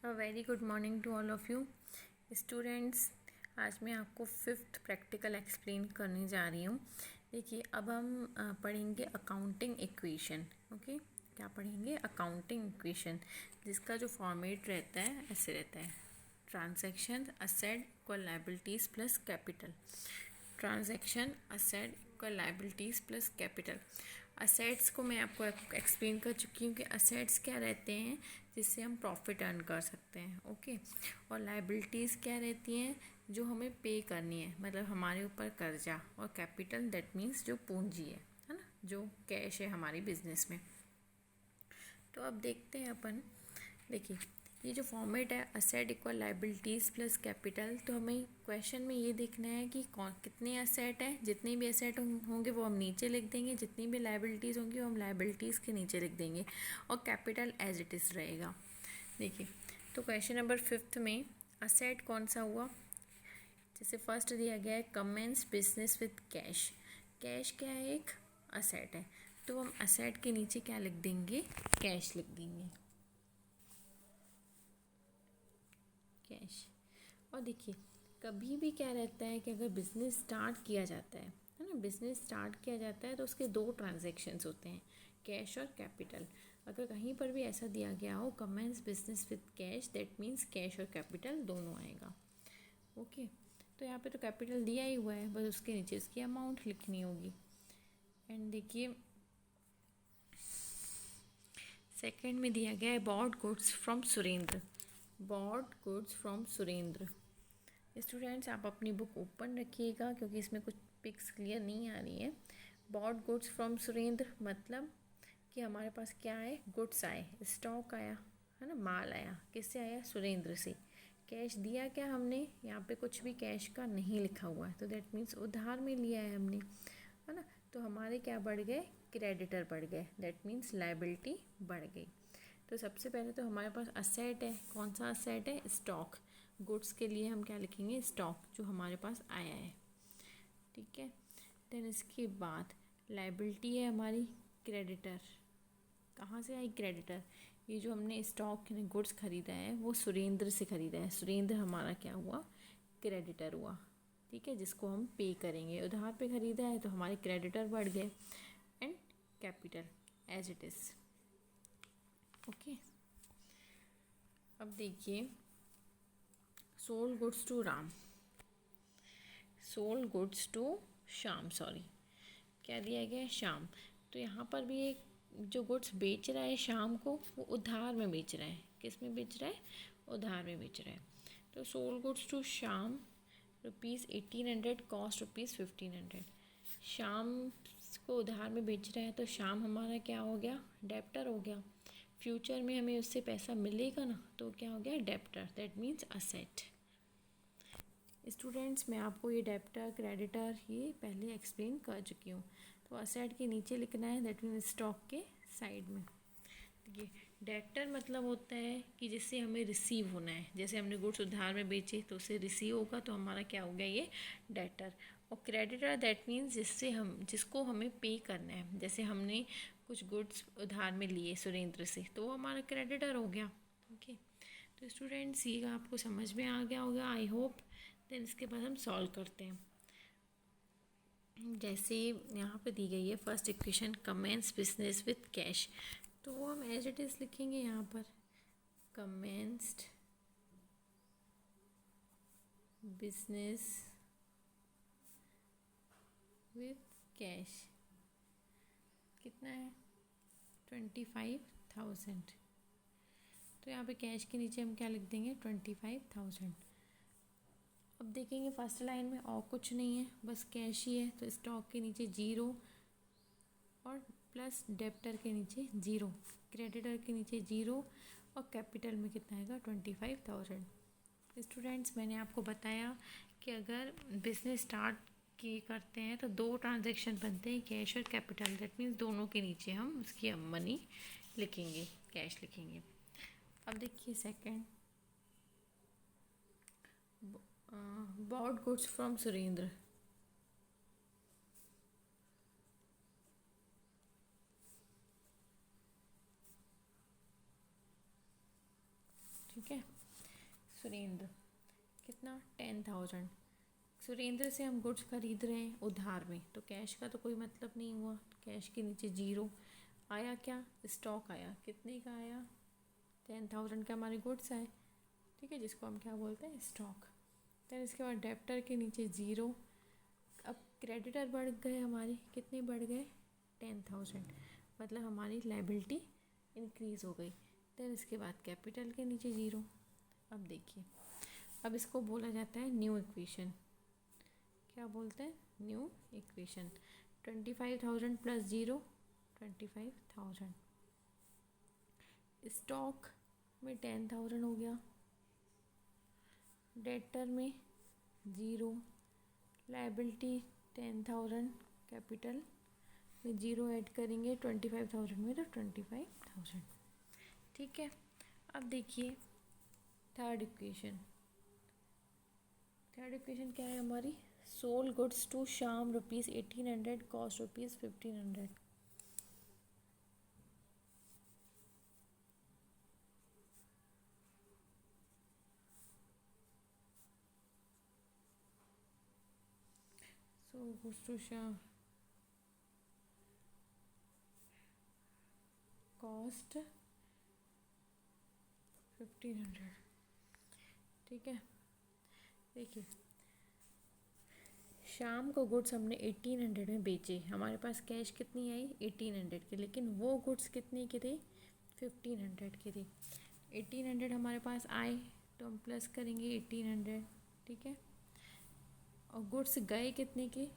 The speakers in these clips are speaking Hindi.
A very good morning to all of you students. आज मैं आपको फिफ्थ प्रैक्टिकल एक्सप्लेन करने जा रही हूँ। देखिए, अब हम पढ़ेंगे अकाउंटिंग इक्वेशन। ओके, क्या पढ़ेंगे? अकाउंटिंग इक्वेशन, जिसका जो फॉर्मेट रहता है ऐसे रहता है: transaction asset equal liabilities plus capital. Transaction asset equal liabilities plus capital. Assets को मैं आपको एक्सप्लेन कर चुकी हूँ कि असेट्स क्या रहते हैं जिससे हम प्रॉफिट अर्न कर सकते हैं। ओके, और लायबिलिटीज़ क्या रहती हैं जो हमें पे करनी है, मतलब हमारे ऊपर कर्जा। और कैपिटल दैट मीन्स जो पूंजी है ना, जो कैश है हमारी बिजनेस में। तो अब देखते हैं अपन। देखिए, ये जो फॉर्मेट है asset equal liabilities plus capital, तो हमें क्वेश्चन में ये देखना है कि कौन कितने असेट हैं। जितने भी असेट होंगे वो हम नीचे लिख देंगे, जितनी भी लायबिलिटीज़ होंगी वो हम लायबिलिटीज़ के नीचे लिख देंगे, और कैपिटल एज इट इज़ रहेगा। देखिए, तो क्वेश्चन नंबर 5 में असेट कौन सा हुआ? जैसे फर्स्ट दिया गया है commence business with cash. Cash क्या है? एक असेट है, तो हम असेट के नीचे क्या लिख देंगे? कैश लिख देंगे, कैश। और देखिए, कभी भी क्या रहता है कि अगर बिज़नेस स्टार्ट किया जाता है ना, बिज़नेस स्टार्ट किया जाता है तो उसके दो ट्रांजैक्शंस होते हैं, कैश और कैपिटल। अगर कहीं पर भी ऐसा दिया गया हो commence business with cash, that means cash और कैपिटल दोनों आएगा। ओके, तो यहाँ पे तो कैपिटल दिया ही हुआ है, बस उसके नीचे उसकी अमाउंट लिखनी होगी। एंड देखिए, सेकंड में दिया गया है bought goods from Surendra. Bought goods from Surendra. Students, आप अपनी बुक ओपन रखिएगा क्योंकि इसमें कुछ पिक्स क्लियर नहीं आ रही है। बॉट गुड्स फ्रॉम सुरेंद्र मतलब कि हमारे पास क्या आए? गुड्स आए, स्टॉक आया है ना, माल आया। किससे आया? सुरेंद्र से। कैश दिया क्या हमने? यहाँ पे कुछ भी कैश का नहीं लिखा हुआ है, तो दैट मीन्स उधार में लिया है हमने, है ना। तो हमारे क्या बढ़ गए? क्रेडिटर बढ़ गए, दैट मीन्स लायबिलिटी बढ़ गई। तो सबसे पहले तो हमारे पास असेट है। कौन सा असेट है? स्टॉक। गुड्स के लिए हम क्या लिखेंगे? स्टॉक, जो हमारे पास आया है। ठीक है, देन इसके बाद लायबिलिटी है हमारी क्रेडिटर। कहाँ से आई क्रेडिटर? ये जो हमने स्टॉक गुड्स खरीदा है वो सुरेंद्र से खरीदा है। सुरेंद्र हमारा क्या हुआ? क्रेडिटर हुआ। ठीक है, जिसको हम पे करेंगे। उधार पे खरीदा है तो हमारे क्रेडिटर बढ़ गए। And capital as it is. Okay, अब देखिए, sold goods to Ram, sold goods to Shyam, sorry क्या दिया गया है? श्याम। तो यहाँ पर भी एक जो गुड्स बेच रहा है श्याम को, वो उधार में बेच रहा है। किस में बेच रहा है? उधार में बेच रहा है। तो sold goods to Shyam ₹1800, cost ₹1500। Shyam को उधार में बेच रहा है तो श्याम हमारा क्या हो गया? डेप्टर हो गया। फ्यूचर में हमें उससे पैसा मिलेगा ना, तो क्या हो गया? Debtor, that means asset. Students, मैं आपको ये डेप्टर क्रेडिटर ये पहले एक्सप्लेन कर चुकी हूँ। तो असेट के नीचे लिखना है, दैट मीन्स स्टॉक के साइड में। देखिए, डेप्टर मतलब होता है कि जिससे हमें रिसीव होना है। जैसे हमने गुड्स उधार में बेचे तो उससे रिसीव होगा, तो हमारा क्या हो गया? ये डेप्टर। और क्रेडिटर दैट मीन्स जिसको हमें पे करना है। जैसे हमने कुछ गुड्स उधार में लिए सुरेंद्र से, तो वो हमारा क्रेडिटर हो गया। ओके, तो स्टूडेंट्स, ये आपको समझ में आ गया होगा, आई होप। देन इसके बाद हम सॉल्व करते हैं। जैसे यहाँ पे दी गई है first equation commence business with cash, तो वो हम एज इट इज़ लिखेंगे यहाँ पर, कमेंस्ड बिजनेस विद कैश। कितना है? 25,000। तो यहाँ पे कैश के नीचे हम क्या लिख देंगे? 25,000। अब देखेंगे फर्स्ट लाइन में और कुछ नहीं है, बस कैश ही है। तो स्टॉक के नीचे 0 और प्लस डेप्टर के नीचे 0, क्रेडिटर के नीचे 0, और कैपिटल में कितना आएगा? 25,000। स्टूडेंट्स, मैंने आपको बताया कि अगर बिजनेस स्टार्ट करते हैं तो दो ट्रांजैक्शन बनते हैं, कैश और कैपिटल। दैट मीन्स दोनों के नीचे हम उसकी मनी लिखेंगे, कैश लिखेंगे। अब देखिए second, bought goods from Surendra. ठीक है, सुरेंद्र, कितना 10,000। सुरेंद्र से हम गुड्स खरीद रहे हैं उधार में, तो कैश का तो कोई मतलब नहीं हुआ, कैश के नीचे जीरो आया। क्या स्टॉक आया, कितने का आया 10,000 के हमारे गुड्स आए, ठीक है, जिसको हम क्या बोलते हैं स्टॉक। फिर इसके बाद डेप्टर के नीचे ज़ीरो। अब क्रेडिटर बढ़ गए हमारे, कितने बढ़ गए 10,000, मतलब हमारी लाइबिलिटी इंक्रीज़ हो गई। फिर इसके बाद कैपिटल के नीचे ज़ीरो। अब देखिए, अब इसको बोला जाता है न्यू इक्वेशन। क्या बोलते हैं new equation. 25,000 plus zero 25,000। Stock में 10,000 हो गया, डेटर में ज़ीरो, लाइबिलिटी 10,000, कैपिटल में ज़ीरो ऐड करेंगे 25,000 में, तो 25,000, ठीक है। अब देखिए थर्ड इक्वेशन। थर्ड इक्वेशन क्या है हमारी, sold goods to Shyam ₹1,800, cost ₹1,500। Sold goods to Shyam, cost 1,500, ठीक है। देखिए शाम को गुड्स हमने 1,800 में बेचे, हमारे पास कैश कितनी आई 1,800 की, लेकिन वो गुड्स कितने के थे 1,500 के थे। 1,800 हमारे पास आए तो हम प्लस करेंगे 1,800, ठीक है। और गुड्स गए कितने के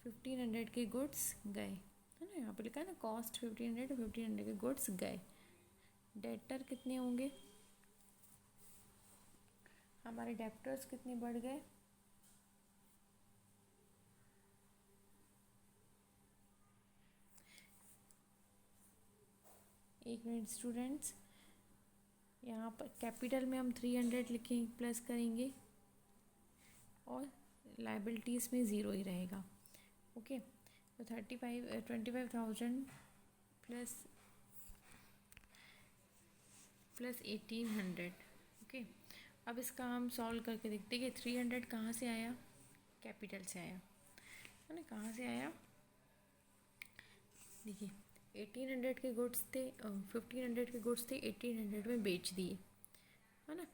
1,500 के गुड्स गए, है ना, यहाँ पे लिखा है ना कॉस्ट 1,500, 1,500 के गुड्स गए। डेटर कितने होंगे, हमारे डेप्टर्स कितने बढ़ गए, एक मिनट स्टूडेंट्स, यहाँ पर कैपिटल में हम 300 लिखेंगे, प्लस करेंगे, और लाइबिलिटीज़ में ज़ीरो ही रहेगा, ओके। तो 25,000 प्लस 1,800, ओके। अब इसका हम सॉल्व करके देखते हैं कि 300 कहाँ से आया, कैपिटल से आया, है ना, कहाँ से आया। देखिए 1,800 के गुड्स थे, 1,500 के गुड्स थे, 1,800 में बेच दिए, है ना,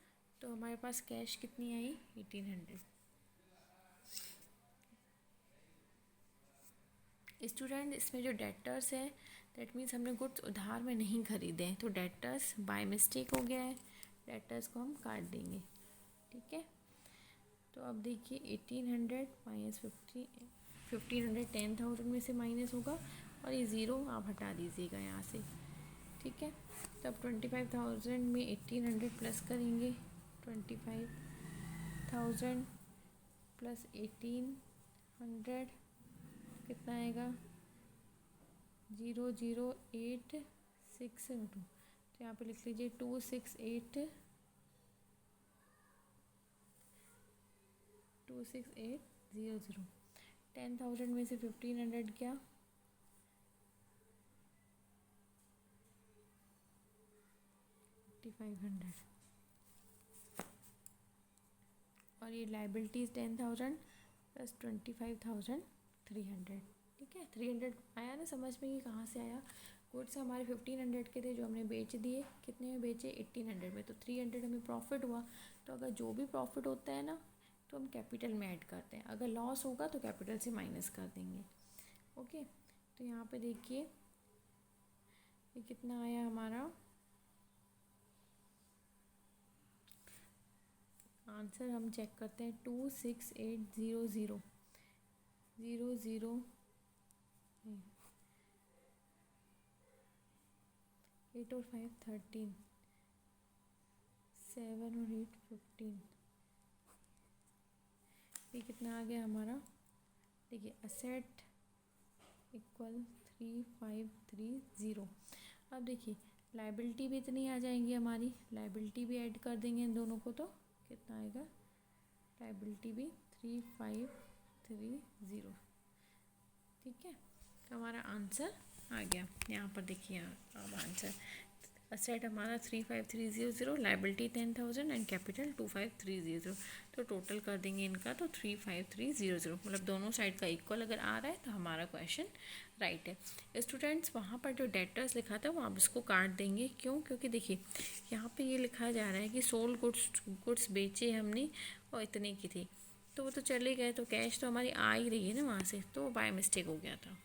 तो हमारे पास कैश कितनी आई 1,800। स्टूडेंट इसमें जो डेटर्स है, दैट मीन्स हमने गुड्स उधार में नहीं खरीदे हैं, तो डेटर्स बाय मिस्टेक हो गया है, डेटर्स को हम काट देंगे, ठीक है। तो अब देखिए 1,800 माइनस 1,500 10,000 में से माइनस होगा, और ये ज़ीरो आप हटा दीजिएगा यहाँ से, ठीक है। तो अब 25,000 में 1,800 प्लस करेंगे, 25,000 प्लस 1,800 कितना आएगा 0,086 इंटू, तो यहाँ पे लिख लीजिए 268 26800। 10,000 में से 1,500 क्या 5,500, और ये लाइबिलिटीज़ 10,000 प्लस 25,300, ठीक है। 300 आया ना समझ में कि कहाँ से आया, गुड्स हमारे 1,500 के थे जो हमने बेच दिए, कितने में बेचे 1,800 में, तो 300 हमें प्रॉफिट हुआ। तो अगर जो भी प्रॉफिट होता है ना तो हम कैपिटल में ऐड करते हैं, अगर लॉस होगा तो कैपिटल से माइनस कर देंगे, ओके। तो यहाँ पे देखिए ये कितना आया हमारा आंसर, हम चेक करते हैं 26800 8 और 5 13, 7 और 8 15, ये कितना आ गया हमारा, देखिए असेट इक्वल 3,530। अब देखिए लाइबिलिटी भी इतनी आ जाएंगी हमारी, लाइबिलिटी भी ऐड कर देंगे इन दोनों को, तो कितना आएगा लाइबिलिटी भी 3,530, ठीक है। तो हमारा आंसर आ गया, यहाँ पर देखिए अब आंसर असेट हमारा 35,300, लाइबिलिटी 10,000 एंड कैपिटल 25,300। तो टोटल कर देंगे इनका तो 35,300, मतलब दोनों साइड का इक्वल अगर आ रहा है तो हमारा क्वेश्चन राइट है। स्टूडेंट्स वहाँ पर जो डेटर्स लिखा था वो आप इसको काट देंगे, क्यों? क्योंकि देखिए यहाँ पे ये लिखा जा रहा है कि सोल्ड गुड्स बेचे हमने और इतने की थी, तो वो तो चले गए, तो कैश तो हमारी आ ही रही है ना वहाँ से, तो बाय मिस्टेक हो गया था।